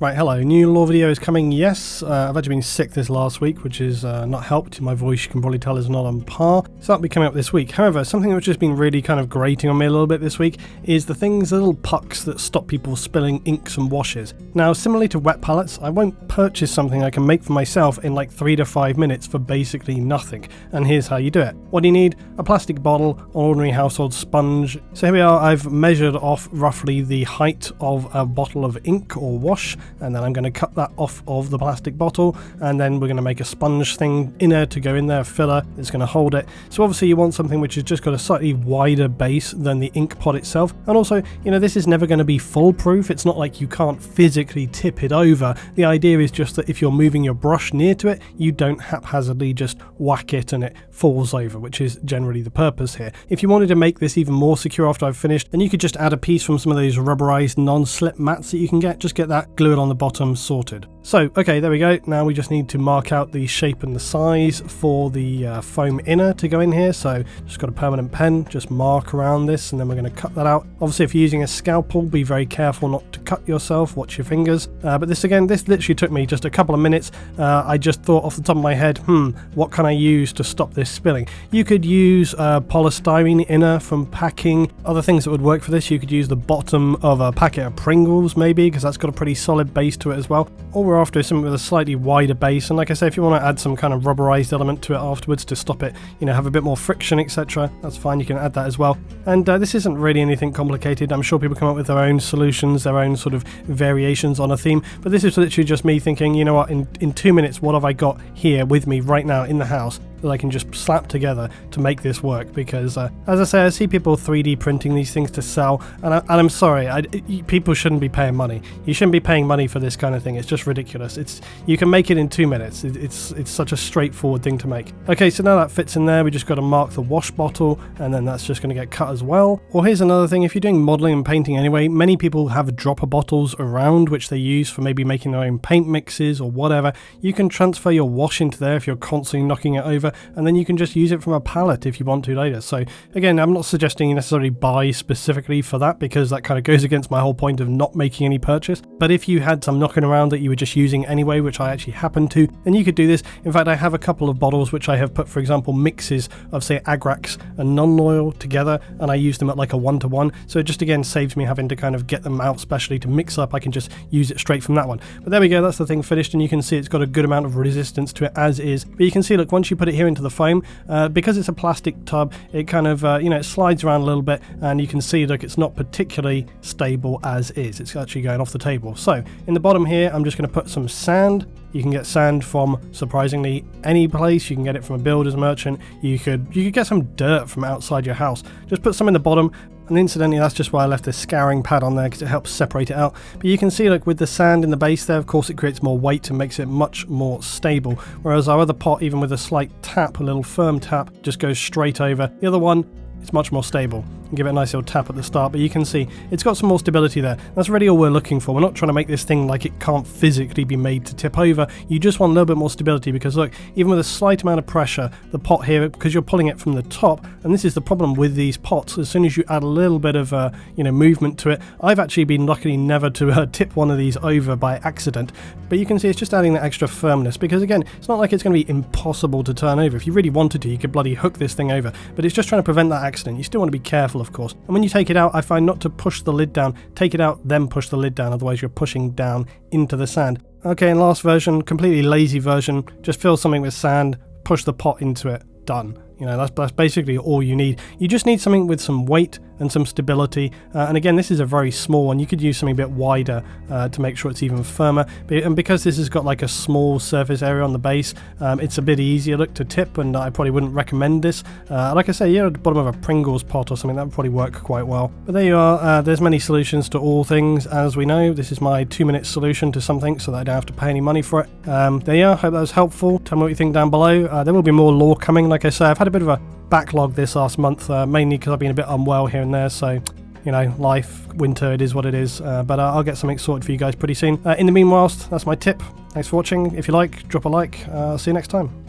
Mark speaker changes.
Speaker 1: Right, hello, new law video is coming, yes. I've actually been sick this last week, which is not helped. My voice, you can probably tell, is not on par. So that'll be coming up this week. However, something that's just been really kind of grating on me a little bit this week is the little pucks that stop people spilling inks and washes. Now, similarly to wet palettes, I won't purchase something I can make for myself in like 3 to 5 minutes for basically nothing. And here's how you do it. What do you need? A plastic bottle, an ordinary household sponge. So here we are, I've measured off roughly the height of a bottle of ink or wash, and then I'm going to cut that off of the plastic bottle, and then we're going to make a sponge thing inner to go in there, filler, it's going to hold it. So obviously you want something which has just got a slightly wider base than the ink pot itself, and also, you know, this is never going to be foolproof. It's not like you can't physically tip it over. The idea is just that if you're moving your brush near to it, you don't haphazardly just whack it and it falls over, which is generally the purpose here. If you wanted to make this even more secure after I've finished, then you could just add a piece from some of those rubberized non-slip mats that you can get. Just get that, glue it on the bottom, sorted. So, okay, there we go. Now we just need to mark out the shape and the size for the foam inner to go in here. So just got a permanent pen, just mark around this, and then we're going to cut that out. Obviously, if you're using a scalpel, be very careful not to cut yourself, watch your fingers. But this literally took me just a couple of minutes. I just thought off the top of my head, what can I use to stop this spilling? You could use polystyrene inner from packing. Other things that would work for this, you could use the bottom of a packet of Pringles maybe, because that's got a pretty solid base to it as well. All we're after is something with a slightly wider base, and like I say, if you want to add some kind of rubberized element to it afterwards to stop it, you know, have a bit more friction, etc., that's fine, you can add that as well. And this isn't really anything complicated. I'm sure people come up with their own solutions, their own sort of variations on a theme, but this is literally just me thinking, you know what, in 2 minutes, what have I got here with me right now in the house that I can just slap together to make this work? Because as I say, I see people 3D printing these things to sell, and I'm sorry, people shouldn't be paying money. You shouldn't be paying money for this kind of thing. It's just ridiculous. You can make it in 2 minutes. It's such a straightforward thing to make. Okay, so now that fits in there, we just got to mark the wash bottle, and then that's just going to get cut as well. Or here's another thing, if you're doing modeling and painting anyway, many people have dropper bottles around which they use for maybe making their own paint mixes or whatever. You can transfer your wash into there if you're constantly knocking it over, and then you can just use it from a palette if you want to later. So again, I'm not suggesting you necessarily buy specifically for that, because that kind of goes against my whole point of not making any purchase. But if you had some knocking around that you were just using anyway, which I actually happen to, then you could do this. In fact, I have a couple of bottles which I have put, for example, mixes of, say, Agrax and NULN oil together, and I use them at like a 1-to-1. So it just again saves me having to kind of get them out specially to mix up. I can just use it straight from that one. But there we go, that's the thing finished, and you can see it's got a good amount of resistance to it as is. But you can see, look, once you put it here into the foam, because it's a plastic tub, it kind of it slides around a little bit, and you can see, look, it's not particularly stable as is. It's actually going off the table. So in the bottom here, I'm just going to put some sand. You can get sand from, surprisingly, any place. You can get it from a builder's merchant. You could get some dirt from outside your house. Just put some in the bottom. And incidentally, that's just why I left this scouring pad on there, because it helps separate it out. But you can see, like, with the sand in the base there, of course, it creates more weight and makes it much more stable. Whereas our other pot, even with a slight tap, a little firm tap, just goes straight over. The other one, it's much more stable. Give it a nice little tap at the start, but you can see it's got some more stability there. That's really all we're looking for. We're not trying to make this thing like it can't physically be made to tip over. You just want a little bit more stability, because look, even with a slight amount of pressure, the pot here, because you're pulling it from the top, and this is the problem with these pots, as soon as you add a little bit of movement to it, I've actually been lucky never to tip one of these over by accident, but you can see it's just adding that extra firmness, because again, it's not like it's going to be impossible to turn over. If you really wanted to, you could bloody hook this thing over, but it's just trying to prevent that accident. You still want to be careful, of course. And when you take it out, I find not to push the lid down. Take it out, then push the lid down, otherwise you're pushing down into the sand. Okay, and last version, completely lazy version, just fill something with sand, push the pot into it, done. You know, that's basically all you need. You just need something with some weight and some stability. And again, this is a very small one. You could use something a bit wider to make sure it's even firmer. And because this has got like a small surface area on the base, it's a bit easier, look, to tip, and I probably wouldn't recommend this. Like I say, yeah, at the bottom of a Pringles pot or something, that would probably work quite well. But there you are. There's many solutions to all things, as we know. This is my 2-minute solution to something, so that I don't have to pay any money for it. There you are. Hope that was helpful. Tell me what you think down below. There will be more lore coming. Like I say, I've had a bit of a backlog this last month, mainly because I've been a bit unwell here and there, so you know, life, winter, it is what it is, but I'll get something sorted for you guys pretty soon. In the meanwhile, that's my tip. Thanks for watching. If you like, drop a like. See you next time.